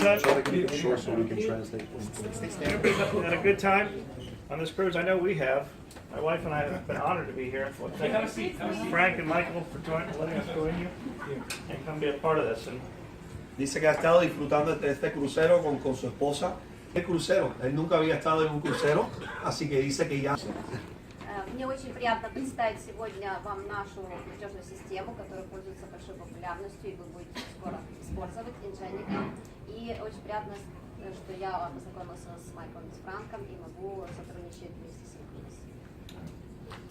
that? Try to keep it short so we can translate. Everybody's had a good time on this cruise? I know we have. My wife and I have been honored to be here. Thank Frank and Michael for letting us join you and come be a part of this. And Dice que ha estado disfrutando de este crucero con su esposa. El crucero, él nunca había estado en un crucero, así que dice que ya... Мне очень приятно представить сегодня вам нашу платежную систему, которая пользуется большой популярностью, и вы будете скоро использовать Ingenico. И очень приятно, что я познакомилась с Майклом и с Франком и могу сотрудничать вместе с inCruises.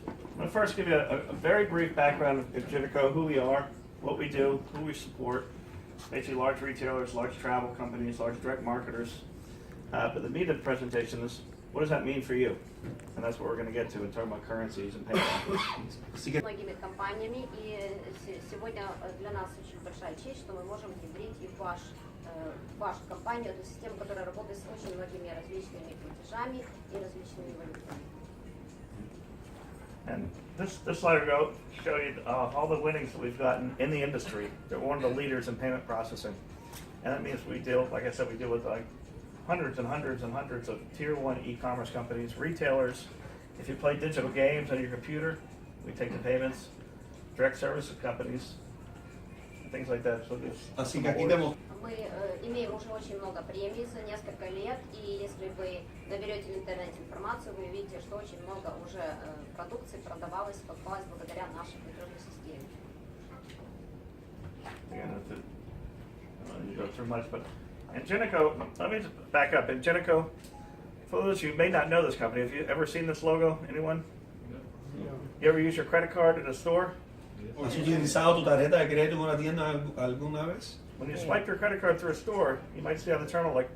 I'm going to first give you a very brief background of Ingenico, who we are, what we do, who we support. Basically large retailers, large travel companies, large direct marketers. But the meat of the presentation is, what does that mean for you? And that's what we're going to get to in talking about currencies and payments. Многими компаниями, и сегодня для нас очень большая честь, что мы можем внедрить и в вашу компанию эту систему, которая работает с очень многими различными платежами и различными валютами. And this slide will show you all the winnings that we've gotten in the industry. They're one of the leaders in payment processing. And that means we deal, like I said, we deal with like hundreds and hundreds and hundreds of tier 1 e-commerce companies, retailers. If you play digital games on your computer, we take the payments, direct service companies, things like that. So Así que aquí tenemos... Мы имеем уже очень много премий за несколько лет, и если вы наберете в интернете информацию, вы увидите, что очень много уже продукции продавалось, покупалось благодаря нашей платежной системе. Again, I don't need to go through much, but Ingenico, let me just back up. Ingenico, for those of you who may not know this company, have you ever seen this logo? Anyone? You ever use your credit card at a store? ¿Has utilizado tu tarjeta de crédito en una tienda alguna vez? When you swipe your credit card through a store, you might see on the terminal, like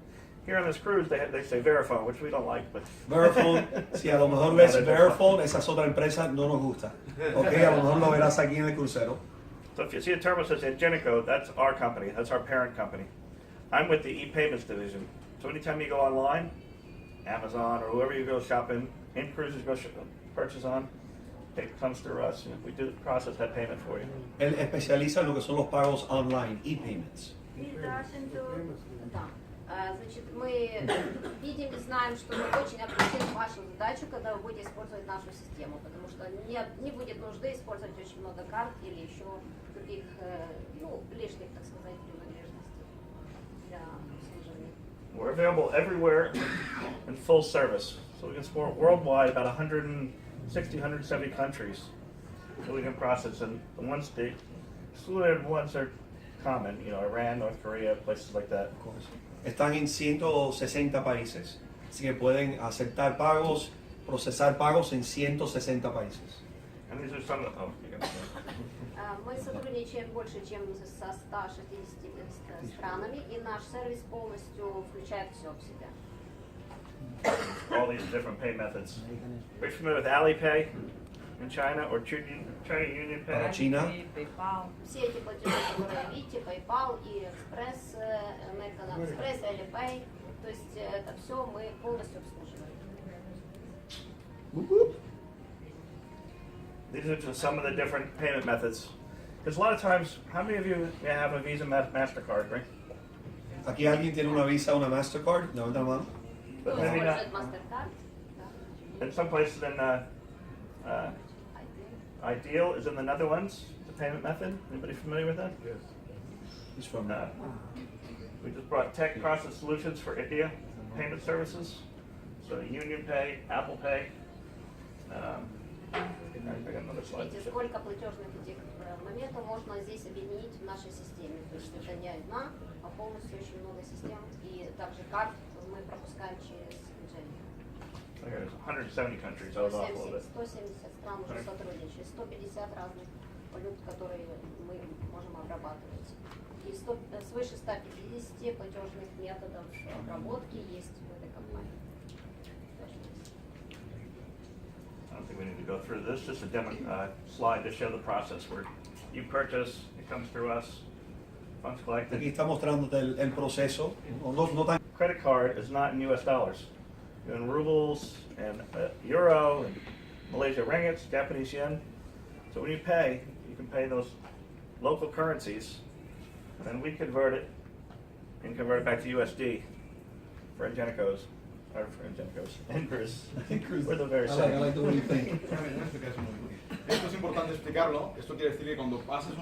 here on this cruise, they say Verifone, which we don't like, but Verifone, si a lo mejor ves Verifone, esa es otra empresa, no nos gusta. Ok, a lo mejor lo verás aquí en el crucero. So if you see a terminal that says Ingenico, that's our company, that's our parent company. I'm with the e-payments division. So anytime you go online, Amazon or whoever you go shopping, inCruises go purchase on, it comes through us, and we do process that payment for you. Él especializa en lo que son los pagos online, e-payments. Да. Значит, мы видим и знаем, что мы очень облегчим вашу задачу, когда вы будете использовать нашу систему, потому что не будет нужды использовать очень много карт или еще других, лишних, так сказать, принадлежностей для обслуживания. We're available everywhere in full service. So we can support worldwide about 160, 170 countries that we can process. And the ones, the excluded ones are common, Iran, North Korea, places like that. Están en 160 países, así que pueden aceptar pagos, procesar pagos en 160 países. And these are some of the, Мы сотрудничаем больше, чем со 160 странами, и наш сервис полностью включает все в себя. all these different pay methods. Are you familiar with Alipay in China or China Union Pay? Para China, Все эти платежи, которые видите, PayPal и Express, American Express, Alipay, то есть это все мы полностью обслуживаем. These are just some of the different payment methods. Because a lot of times, how many of you have a Visa MasterCard, right? aquí alguien tiene una Visa, una Mastercard, levanta la mano. But Кто maybe not. использует MasterCard? In some places, Ideal is in the Netherlands, the payment method. Anybody familiar with that? Yes. He's from We just brought tech process solutions for India payment services. So Union Pay, Apple Pay. I got another slide. Видите, сколько платежных этих моментов можно здесь объединить в нашей системе. То есть это не одна, а полностью очень много систем. И также карт мы пропускаем через Ingenico. There's 170 countries. I was off a little bit. 170 стран уже сотрудничают, 150 разных валют, которые мы можем обрабатывать. И свыше 150 платежных методов обработки есть в этой компании. I don't think we need to go through this. Just a demo slide to show the process where you purchase, it comes through us, funds collected. Aquí está mostrándote el proceso. No tan... Credit card is not in U.S. dollars. You're in rubles and euro and Malaysia ringgits, Japanese yen. So when you pay, you can pay those local currencies, and then we convert it and convert it back to USD for Ingenicos, or for Ingenicos, inCruises. We're the very I same. like the way you think. Esto es importante explicarlo. Esto quiere decir que cuando haces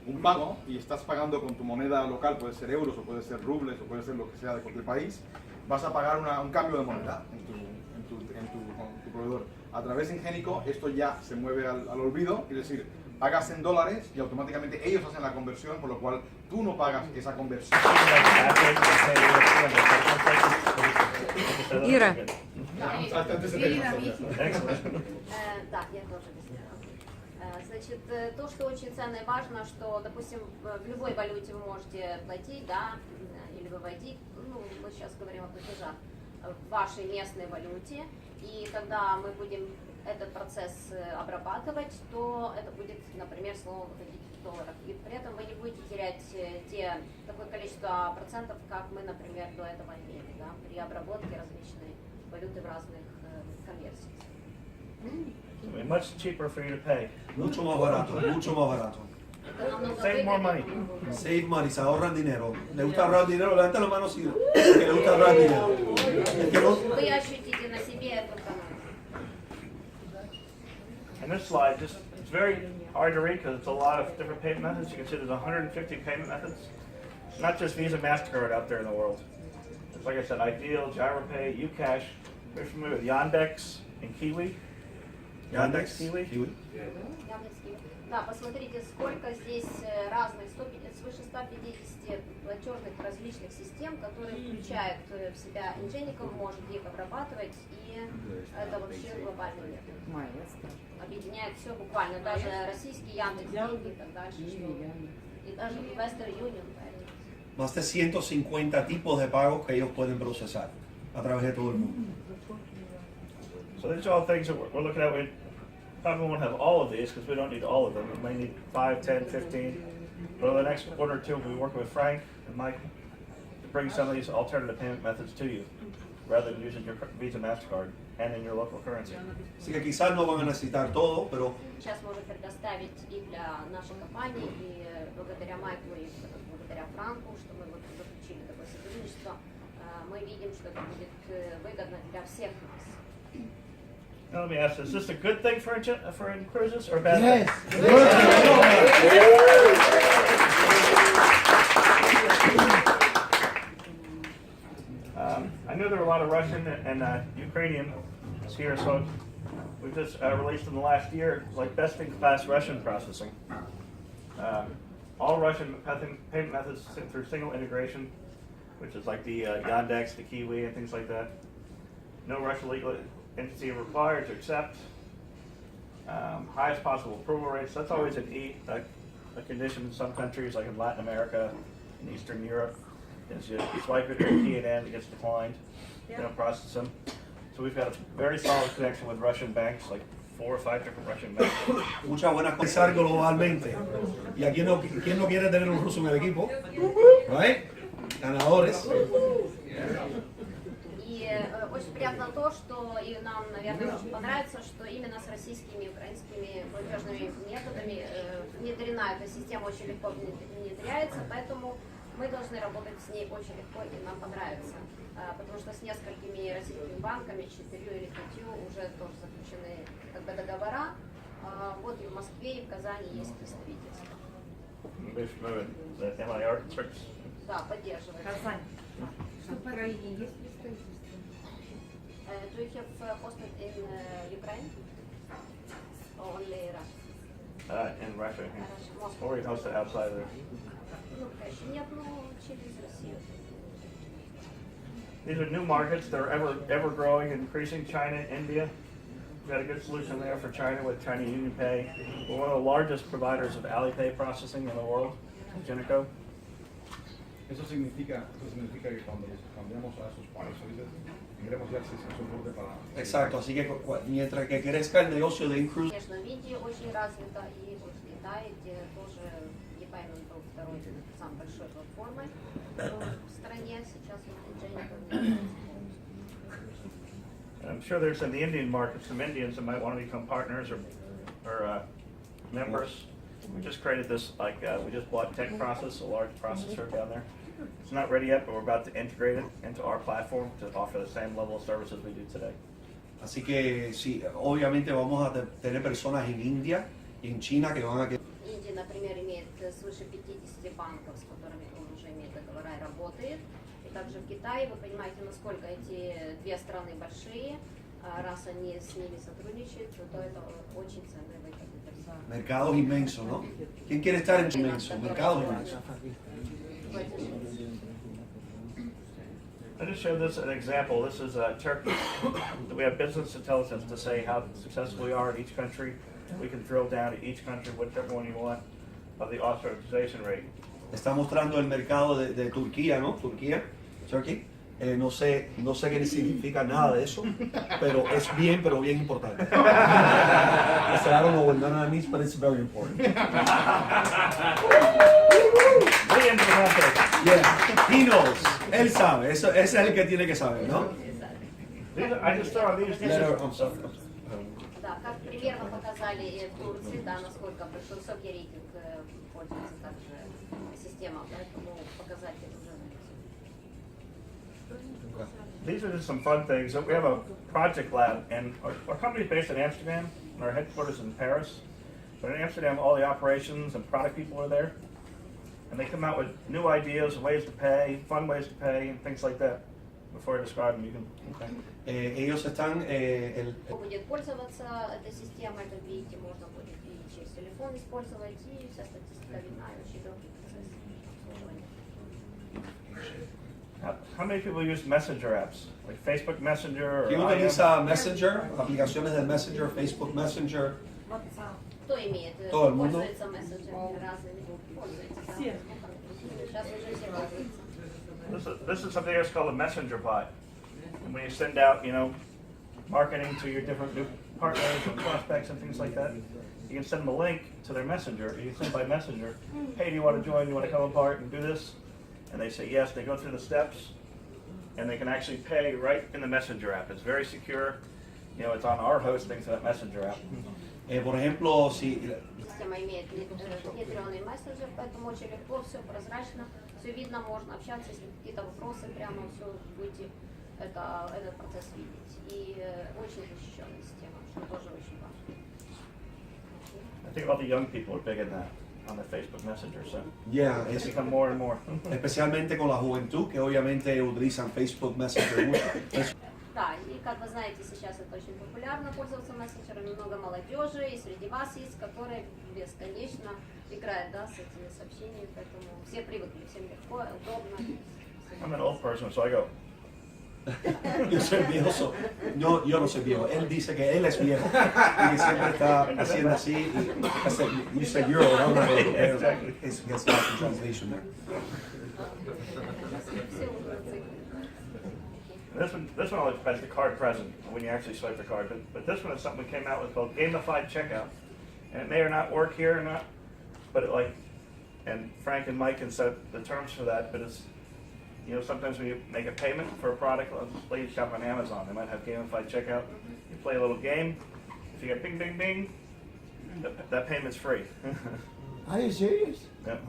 un pago y estás pagando con tu moneda local, puede ser euros o puede ser rubles o puede ser lo que sea de cualquier país, vas a pagar un cambio de moneda con tu proveedor. A través de Ingenico esto ya se mueve al olvido, es decir, pagas en dólares y automáticamente ellos hacen la conversión, por lo cual tú no pagas esa conversión. Ира. Antes de Excellent. Да, я тоже объясняла. Значит, то, что очень ценно и важно, что, допустим, в любой валюте вы можете платить, да, или выводить, ну, мы сейчас говорим о платежах, в вашей местной валюте, и когда мы будем этот процесс обрабатывать, то это будет, например, снова выходить в долларах. И при этом вы не будете терять такое количество процентов, как мы, например, до этого имели, да, при обработке различной валюты в разных конверсиях. It'll be much cheaper for you to pay. Mucho más barato, mucho más barato. Это намного Save more money. выгоднее. Save money, se ahorran dinero. ¿Le gusta ahorrar dinero? Levanta la mano si que le gusta ahorrar dinero. El que no, Вы ощутите на себе эту экономию. And this slide, just it's very hard to read because it's a lot of different payment methods. You can see there's 150 payment methods. Not just Visa, MasterCard out there in the world. It's like I said, Ideal, GiroPay, UCash. You're familiar with Yandex and Kiwi? Yandex, Kiwi? Яндекс.Киви. Да, посмотрите, сколько здесь разных, свыше 150 платежных различных систем, которые включают в себя Ingenico, может их обрабатывать, и это вообще глобальный мир. Объединяет все буквально, даже российский Яндекс, деньги и так дальше, и даже Western Union. más de 150 tipos de pagos que ellos pueden procesar a través de todo el mundo. So these are all things that we're looking at. We probably won't have all of these because we don't need all of them. We may need 5, 10, 15. But over the next quarter or two, we'll be working with Frank and Mike to bring some of these alternative payment methods to you, rather than using your Visa, MasterCard and in your local currency. Así que quizás no van a necesitar todo, pero Сейчас можем предоставить и для нашей компании, и благодаря Майклу, и благодаря Франку, что мы вот заключили такое сотрудничество, мы видим, что это будет выгодно для всех нас. Now let me ask, is this a good thing for inCruises or a bad thing? I knew there were a lot of Russian and Ukrainian here, so we just released in the last year like best-in-class Russian processing. All Russian payment methods sit through single integration, which is like the Yandex, the Kiwi, and things like that. No Russian legal entity required to accept. Highest possible approval rates. That's always a condition in some countries, like in Latin America and Eastern Europe. Is you swipe it or key it in, it gets declined. You don't process them. So we've got a very solid connection with Russian banks, like 4 or 5 different Russian banks. muchas buenas cosas globalmente. Y aquí no, ¿quién no quiere tener un ruso en el equipo? Right? Ganadores. И очень приятно то, что и нам, наверное, очень понравится, что именно с российскими и украинскими платежными методами внедрена эта система, очень легко внедряется, поэтому мы должны работать с ней очень легко и нам понравится. Потому что с несколькими российскими банками, 4 или 5 уже тоже заключены как бы договора. Вот и в Москве, и в Казани есть представительство. Да, поддерживает. Казань. Что в Украине есть представительство? Do you have hosted in Ukraine? Or only Russia? In Russia, Moscow. or we host it outside of there. Ну, конечно, нет, ну, через Россию. These are new markets. They're ever growing and increasing. China, India. We've got a good solution there for China with China UnionPay. We're one of the largest providers of Alipay processing in the world, Ingenico. Eso significa que cuando cambiamos a esos países, tendremos ya acceso a soporte para... Exacto, así que mientras que crezca el negocio de inCruises, Конечно, в Индии очень развито, и вот в Китае, где тоже ePayment был второй, самой большой платформой в стране, сейчас Ingenico. I'm sure there's in the Indian market some Indians that might want to become partners or members. We just created this, we just bought Tech Process, a large processor down there. It's not ready yet, but we're about to integrate it into our platform to offer the same level of services we do today. Así que sí, obviamente vamos a tener personas en India y en China que van a... Индия, например, имеет свыше 50 банков, с которыми он уже имеет договора и работает. И также в Китае, вы понимаете, насколько эти две страны большие. Раз они с ними сотрудничают, то это очень ценный выход. Mercados inmensos, ¿no? ¿Quién quiere estar en inmenso? Mercados inmensos. I just showed this an example. This is Turkey. We have business intelligence to say how successful we are in each country. We can drill down to each country, whichever one you want, of the authorization rate. Está mostrando el mercado de Turquía, ¿no? Turquía, Turkey. No sé qué significa nada de eso, pero es bien importante. I said, I don't know what none of that means, but it's very important. Yeah, he knows. Él sabe. Ese es el que tiene que saber, ¿no? I just thought these I'm sorry. Да, как примерно показали в Турции, да, насколько высокий рейтинг пользуется также система, поэтому показатели уже. These are just some fun things. We have a project lab, and our company is based in Amsterdam, and our headquarters in Paris. But in Amsterdam, all the operations and product people are there, and they come out with new ideas, ways to pay, fun ways to pay, and things like that. Before I describe them, you can. Okay. Ellos están... Будет пользоваться этой системой, как видите, можно будет и через телефон использовать, и вся статистика видна, и очень легкий процесс обслуживания. How many people use messenger apps, like Facebook Messenger or ¿Quién utiliza Messenger, aplicaciones de Messenger, Facebook Messenger? Кто имеет? Todo el mundo. Пользуется мессенджерами разными? Пользуется, да. Сейчас уже все пользуются. This is something that's called a messenger bot. And when you send out, marketing to your different new partners and prospects and things like that, you can send them a link to their messenger. You can send by messenger, hey, do you want to join? You want to come apart and do this? And they say yes. They go through the steps, and they can actually pay right in the messenger app. It's very secure. It's on our hosting, so that messenger app. Por ejemplo, si... Система имеет внедренный мессенджер, поэтому очень легко, все прозрачно, все видно, можно общаться, если какие-то вопросы, прямо все будете этот процесс видеть. И очень защищенная система, что тоже очень важно. I think all the young people are big in that on the Facebook Messenger, so Yeah, it's become more and more. especialmente con la juventud, que obviamente utilizan Facebook Messenger mucho. Да, и как вы знаете, сейчас это очень популярно пользоваться мессенджерами, много молодежи, и среди вас есть, которые бесконечно играют, да, с этими сообщениями, поэтому все привыкли, всем легко, удобно. I'm an old person, so I go. Yo soy viejo, yo no soy viejo. Él dice que él es viejo y siempre está haciendo así. I said, you said you're old, I'm not old. Exactly. It gets lost in translation there. Все уже цикли. This one always has the card present when you actually swipe the card. But this one is something we came out with called gamified checkout, and it may or not work here or not, but and Frank and Mike can set the terms for that. But it's sometimes when you make a payment for a product, let's say shop on Amazon, they might have gamified checkout. You play a little game. If you get bing, bing, bing, that payment's free. Are you serious? Yep.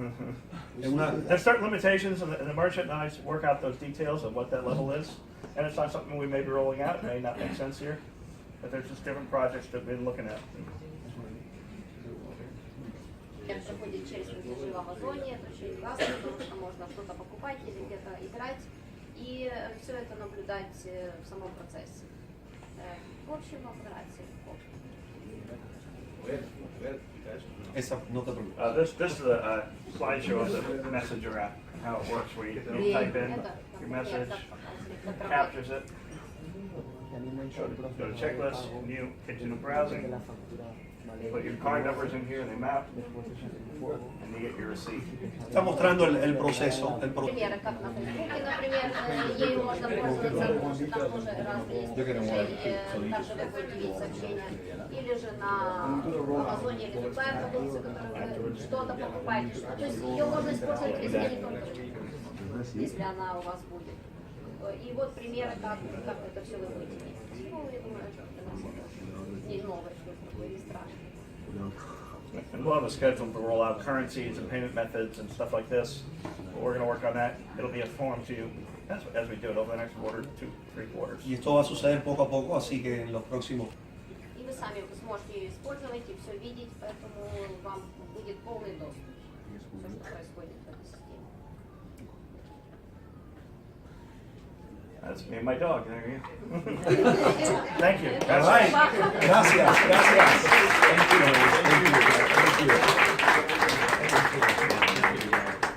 Una, There's certain limitations, and the merchant and I work out those details of what that level is. And it's not something we may be rolling out. It may not make sense here, but there's just different projects that we've been looking at. Проходит через платежи в Амазоне, это очень классно, потому что можно что-то покупать или где-то играть, и все это наблюдать в самом процессе. В общем, вам понравится легко. esa, no te preocupes. This is a slideshow of the Messenger app, how it works, where you type in your message, captures it, go to checklist, new, continue browsing, put your card numbers in here, they map, and you get your receipt. Está mostrando el proceso. Примеры, как на Фейсбуке, например, ею можно пользоваться, потому что там тоже разные есть приложения, также вы будете видеть сообщения, или же на Амазоне или другая продукция, которую вы что-то покупаете, то есть ее можно использовать везде, не только если она у вас будет. И вот примеры, как это все вы будете видеть. Ну, я думаю, это для нас не новое, что-то такое, не страшно. And we'll have a schedule to roll out currencies and payment methods and stuff like this. But we're going to work on that. It'll be informed to you as we do it over the next quarter, 2-3 quarters. Y esto va a suceder poco a poco, así que en los próximos. И вы сами сможете ее использовать и все видеть, поэтому вам будет полный доступ. Все, что происходит в этой системе. That's me and my dog. There you go. Thank you. All right. Gracias, gracias. Thank you.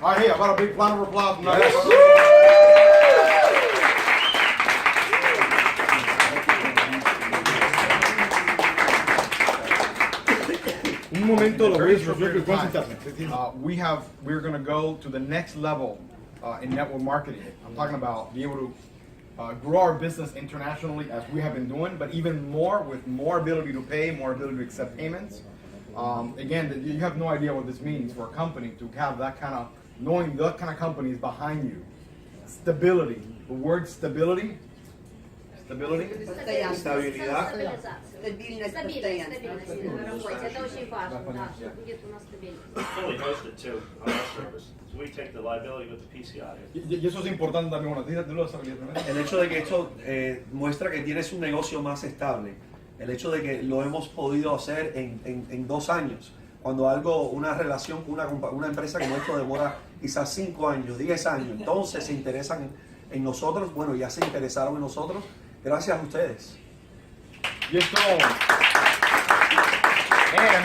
All right, hey, how about a big round of applause? Un momento, lo voy a we're going to go to the next level in network marketing. I'm talking about being able to grow our business internationally as we have been doing, but even more with more ability to pay, more ability to accept payments. Again, you have no idea what this means for a company to have that kind of, knowing that kind of companies behind you. Stability. The word stability. Stability. Estabilidad. Стабильность в работе. Это очень важно, да, что будет у нас стабильность. Fully hosted too on our service. So we take the liability with the PCI. Y eso es importante también. Bueno, dilo de estabilidad primero. El hecho de que esto muestra que tienes un negocio más estable, el hecho de que lo hemos podido hacer en 2 años, cuando una relación con una empresa como esto demora quizás 5 años, 10 años, entonces se interesan en nosotros, bueno, ya se interesaron en nosotros, gracias a ustedes. Y esto, and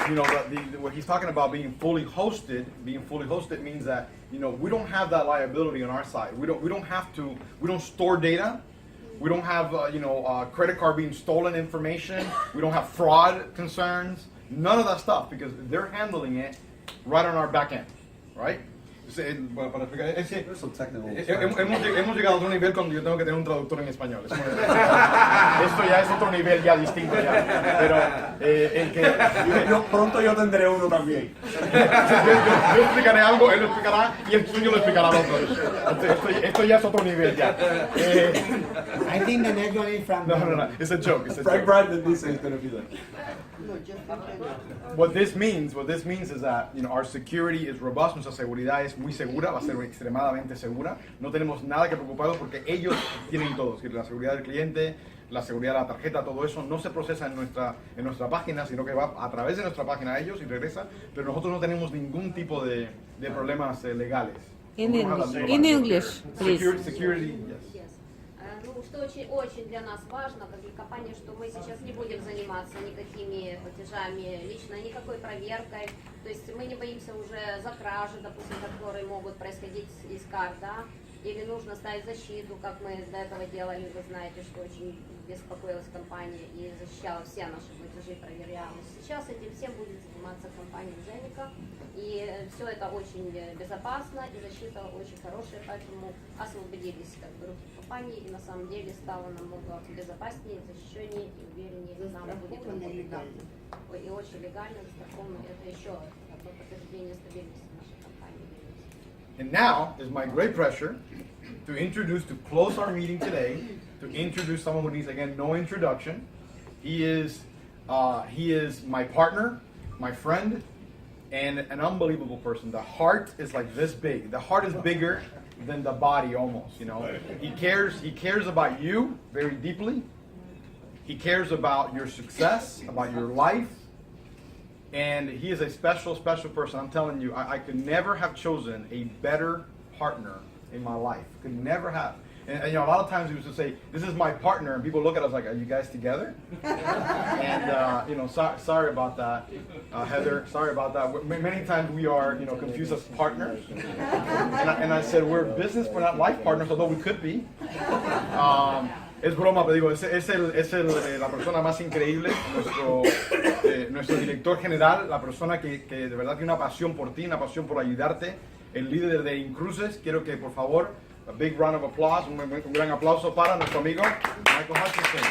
you know, what he's talking about being fully hosted means that, you know, we don't have that liability on our side. We don't store data. We don't have, credit card being stolen information. We don't have fraud concerns. None of that stuff, because they're handling it right on our back end, right? Para explicar, hemos llegado a otro nivel cuando yo tengo que tener un traductor en español. Esto ya es otro nivel ya distinto ya. Pero pronto yo tendré uno también. yo explicaré algo, él lo explicará y el suyo lo explicará al otro. Esto ya es otro nivel ya. I think the next one is from. No. It's a joke. Frank Brandon dice it's going to be like. What this means is that, you know, our security is robust, nuestra seguridad es muy segura, va a ser extremadamente segura. No tenemos nada que preocuparnos porque ellos tienen todo, es decir, la seguridad del cliente, la seguridad de la tarjeta, todo eso no se procesa en nuestra página, sino que va a través de nuestra página a ellos y regresa, pero nosotros no tenemos ningún tipo de problemas legales. In English, please. Security, yes. Ну, что очень для нас важно, как для компании, что мы сейчас не будем заниматься никакими платежами лично, никакой проверкой. То есть мы не боимся уже за кражи, допустим, которые могут происходить из карт, да? Или нужно ставить защиту, как мы до этого делали, вы знаете, что очень беспокоилась компания и защищала все наши платежи, проверяла. Сейчас этим всем будет заниматься компания Ingenico, и все это очень безопасно, и защита очень хорошая, поэтому освободились как бы руки компании, и на самом деле стало намного безопаснее, защищеннее и увереннее нам будет работать. И очень легально, застрахованно, это еще одно подтверждение стабильности нашей компании. And now is my great pleasure to close our meeting today, to introduce someone who needs, again, no introduction. He is my partner, my friend, and an unbelievable person. The heart is like this big. The heart is bigger than the body almost, you know. He cares about you very deeply. He cares about your success, about your life. And he is a special, special person. I'm telling you, I could never have chosen a better partner in my life. Could never have. And you know, a lot of times we used to say, "This is my partner," and people look at us like, "Are you guys together?" And you know, sorry about that, Heather. Sorry about that. Many times we are, you know, confused as partners. And I said, "We're business, we're not life partners, although we could be." Es broma, pero digo, es la persona más increíble, nuestro director general, la persona que de verdad tiene una pasión por ti, una pasión por ayudarte, el líder de inCruises. Quiero que, por favor, a big round of applause, un gran aplauso para nuestro amigo Майклом Хатчисоном.